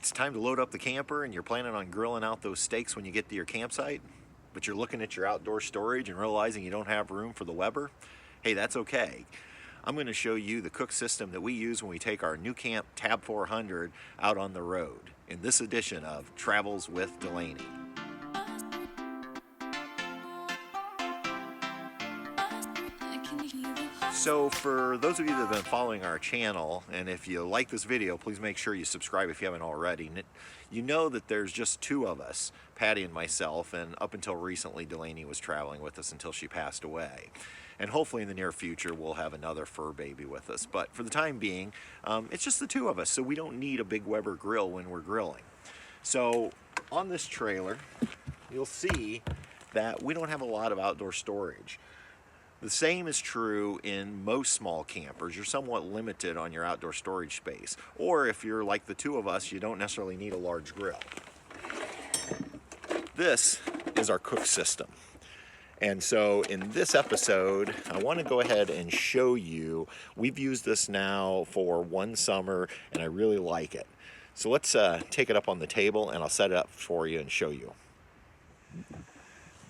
It's time to load up the camper and you're planning on grilling out those steaks when you get to your campsite, but you're looking at your outdoor storage and realizing you don't have room for the Weber. Hey, that's okay. I'm going to show you the cook system that we use when we take our new camp Tab 400 out on the road in this edition of Travels with Delaney. So for those of you that have been following our channel, and if you like this video, please make sure you subscribe if you haven't already. You know that there's just two of us, Patty and myself, and up until recently Delaney was traveling with us until she passed away. And hopefully in the near future we'll have another fur baby with us. But for the time being, it's just the two of us, so we don't need a big Weber grill when we're grilling. So on this trailer, you'll see that we don't have a lot of outdoor storage. The same is true in most small campers. You're somewhat limited on your outdoor storage space. Or if you're like the two of us, you don't necessarily need a large grill. This is our cook system. And so in this episode, I want to go ahead and show you, we've used this now for one summer and I really like it. So let's take it up on the table and I'll set it up for you and show you.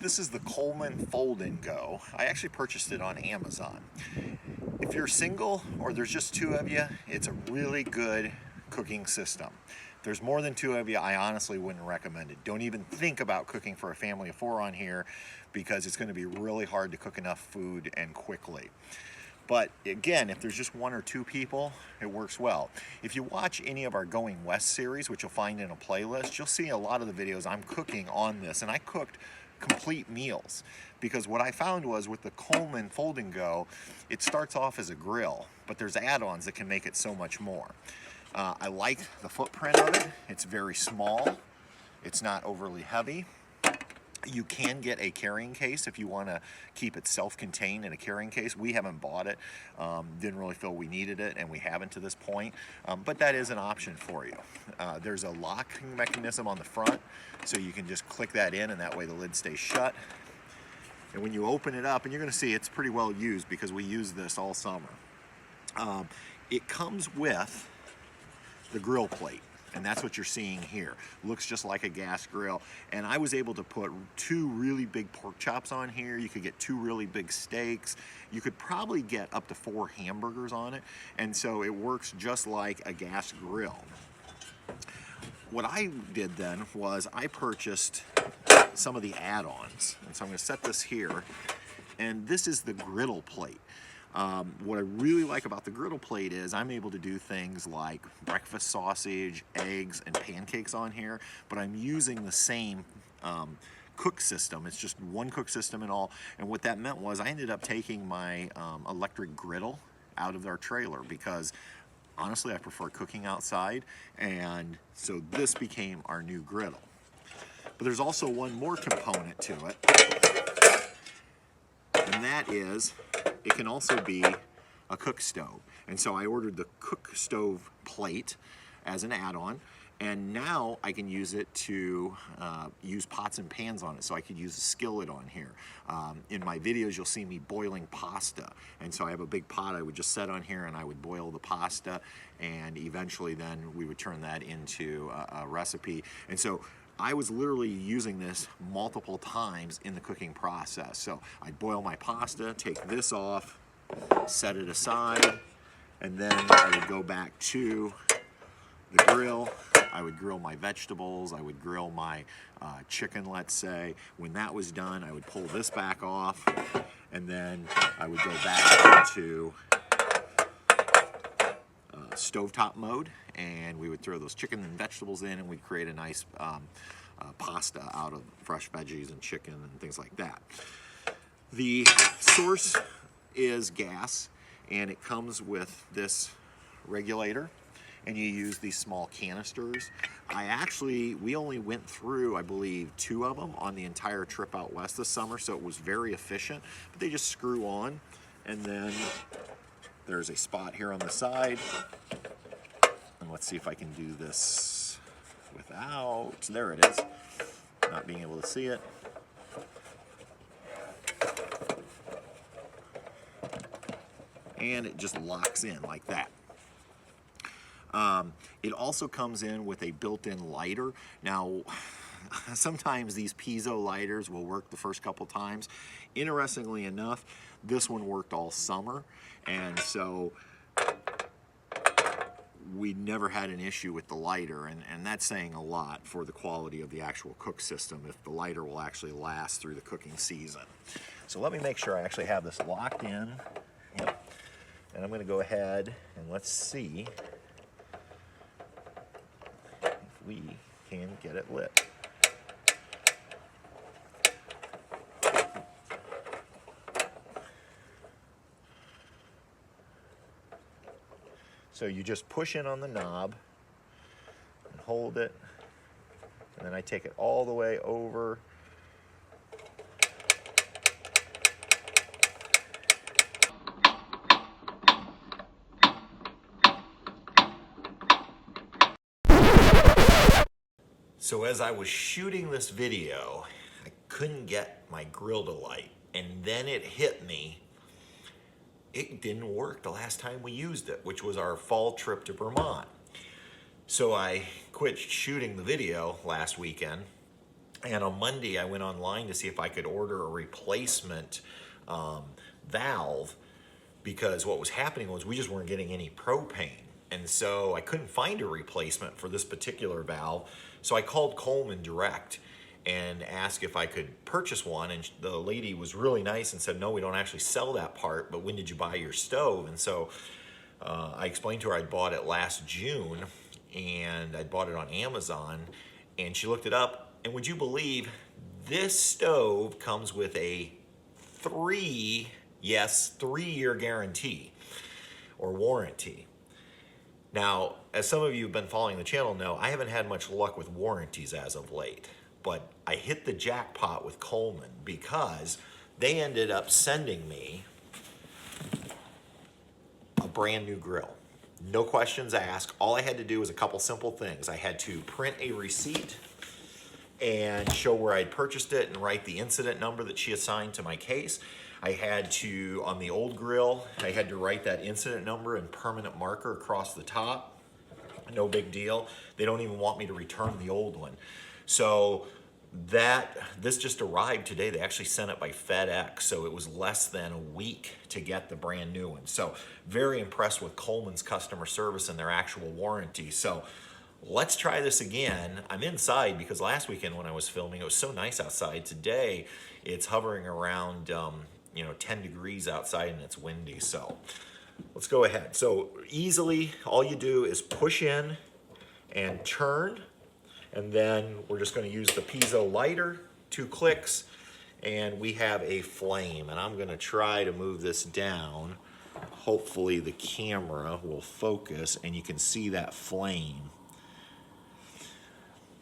This is the Coleman Fold and Go. I actually purchased it on Amazon. If you're single or there's just two of you, it's a really good cooking system. If there's more than two of you, I honestly wouldn't recommend it. Don't even think about cooking for a family of four on here because it's going to be really hard to cook enough food and quickly. But again, if there's just one or two people, it works well. If you watch any of our Going West series, which you'll find in a playlist, you'll see a lot of the videos I'm cooking on this, and I cooked complete meals because what I found was with the Coleman Fold and Go, it starts off as a grill, but there's add-ons that can make it so much more. I like the footprint of it. It's very small. It's not overly heavy. You can get a carrying case if you want to keep it self-contained in a carrying case. We haven't bought it. Didn't really feel we needed it, and we haven't to this point. But that is an option for you. There's a locking mechanism on the front, so you can just click that in, and that way the lid stays shut. And when you open it up, and you're going to see it's pretty well used because we use this all summer. It comes with the grill plate. And that's what you're seeing here. Looks just like a gas grill. And I was able to put two really big pork chops on here. You could get two really big steaks. You could probably get up to 4 hamburgers on it. And so it works just like a gas grill. What I did then was I purchased some of the add-ons. And so I'm gonna set this here. And this is the griddle plate. What I really like about the griddle plate is I'm able to do things like breakfast sausage, eggs, and pancakes on here, but I'm using the same cook system. It's just one cook system and all. And what that meant was I ended up taking my electric griddle out of our trailer because honestly I prefer cooking outside, and so this became our new griddle. But there's also one more component to it, and that is it can also be a cook stove. And so I ordered the cook stove plate as an add-on, and now I can use it to use pots and pans on it. So I could use a skillet on here. In my videos you'll see me boiling pasta, and so I have a big pot I would just set on here and I would boil the pasta, and eventually then we would turn that into a recipe. And so I was literally using this multiple times in the cooking process. So I'd boil my pasta, take this off, set it aside, and then I would go back to the grill. I would grill my vegetables, I would grill my chicken, let's say. When that was done, I would pull this back off, and then I would go back into stovetop mode, and we would throw those chicken and vegetables in, and we'd create a nice pasta out of fresh veggies and chicken and things like that. The source is gas, and it comes with this regulator, and you use these small canisters. We only went through, I believe, 2 of them on the entire trip out west this summer, so it was very efficient. But they just screw on, and then there's a spot here on the side. And let's see if I can do this without, there it is, not being able to see it. And it just locks in like that. It also comes in with a built-in lighter. Now, sometimes these piezo lighters will work the first couple times. Interestingly enough, this one worked all summer, and so we never had an issue with the lighter, and that's saying a lot for the quality of the actual cook system if the lighter will actually last through the cooking season. So let me make sure I actually have this locked in. Yep. And I'm going to go ahead and let's see if we can get it lit. So you just push in on the knob and hold it, and then I take it all the way over. So as I was shooting this video, I couldn't get my grill to light, and then it hit me. It didn't work the last time we used it, which was our fall trip to Vermont. So I quit shooting the video last weekend, and on Monday I went online to see if I could order a replacement valve, because what was happening was we just weren't getting any propane. And so I couldn't find a replacement for this particular valve. So I called Coleman direct and asked if I could purchase one, and the lady was really nice and said, no, we don't actually sell that part, but when did you buy your stove? And so I explained to her I'd bought it last June, and I'd bought it on Amazon, and she looked it up, and would you believe this stove comes with a 3-year guarantee or warranty. Now, as some of you who've been following the channel know, I haven't had much luck with warranties as of late. But I hit the jackpot with Coleman because they ended up sending me a brand new grill. No questions asked. All I had to do was a couple simple things. I had to print a receipt and show where I'd purchased it and write the incident number that she assigned to my case. I had to, on the old grill, I had to write that incident number in permanent marker across the top. No big deal. They don't even want me to return the old one. So this just arrived today. They actually sent it by FedEx, so it was less than a week to get the brand new one. So very impressed with Coleman's customer service and their actual warranty. So let's try this again. I'm inside because last weekend when I was filming, it was so nice outside. Today, it's hovering around 10 degrees outside and it's windy. So let's go ahead. So easily, all you do is push in and turn, and then we're just going to use the piezo lighter, 2 clicks, and we have a flame. And I'm going to try to move this down. Hopefully the camera will focus and you can see that flame.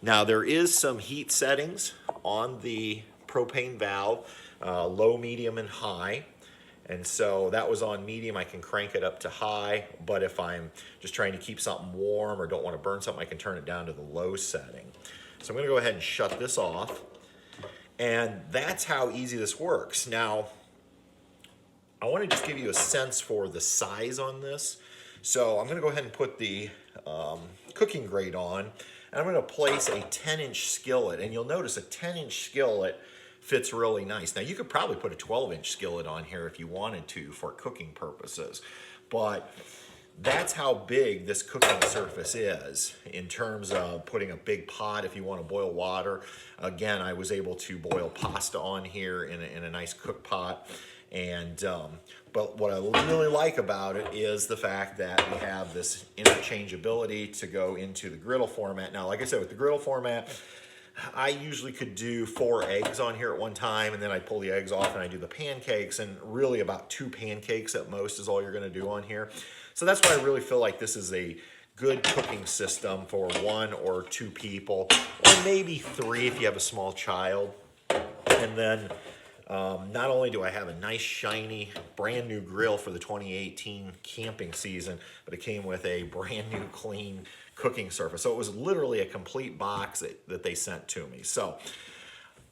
Now there is some heat settings on the propane valve, low, medium, and high. And so that was on medium. I can crank it up to high, but if I'm just trying to keep something warm or don't want to burn something, I can turn it down to the low setting. So I'm going to go ahead and shut this off. And that's how easy this works. Now, I want to just give you a sense for the size on this. So I'm going to go ahead and put the cooking grate on, and I'm going to place a 10-inch skillet. And you'll notice a 10-inch skillet fits really nice. Now you could probably put a 12-inch skillet on here if you wanted to for cooking purposes, but that's how big this cooking surface is in terms of putting a big pot if you want to boil water. Again, I was able to boil pasta on here in a nice cook pot. And but what I really like about it is the fact that we have this interchangeability to go into the griddle format. Now, like I said, with the griddle format, I usually could do 4 eggs on here at one time, and then I pull the eggs off and I do the pancakes, and really about 2 pancakes at most is all you're going to do on here. So that's why I really feel like this is a good cooking system for 1 or 2 people, or maybe 3 if you have a small child. And then not only do I have a nice shiny brand new grill for the 2018 camping season, but it came with a brand new clean cooking surface. So it was literally a complete box that they sent to me. So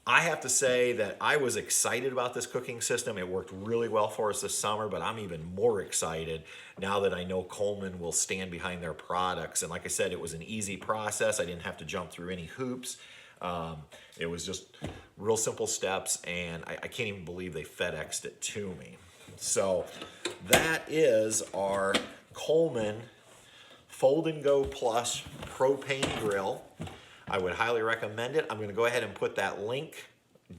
I have to say that I was excited about this cooking system. It worked really well for us this summer, but I'm even more excited now that I know Coleman will stand behind their products. And like I said, it was an easy process. I didn't have to jump through any hoops. It was just real simple steps, and I can't even believe they FedExed it to me. So that is our Coleman Fold and Go Plus propane grill. I would highly recommend it. I'm going to go ahead and put that link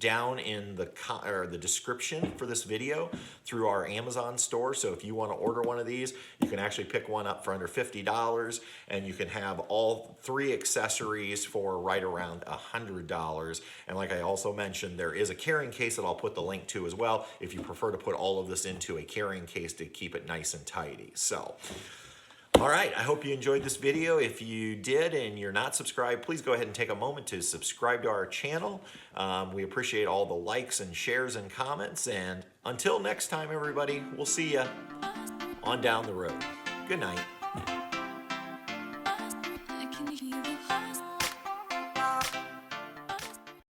down in the description for this video through our Amazon store. So if you want to order one of these, you can actually pick one up for under $50, and you can have all 3 accessories for right around $100. And like I also mentioned, there is a carrying case that I'll put the link to as well if you prefer to put all of this into a carrying case to keep it nice and tidy. So all right, I hope you enjoyed this video. If you did and you're not subscribed, please go ahead and take a moment to subscribe to our channel. We appreciate all the likes and shares and comments. And until next time, everybody, we'll see you on down the road. Good night.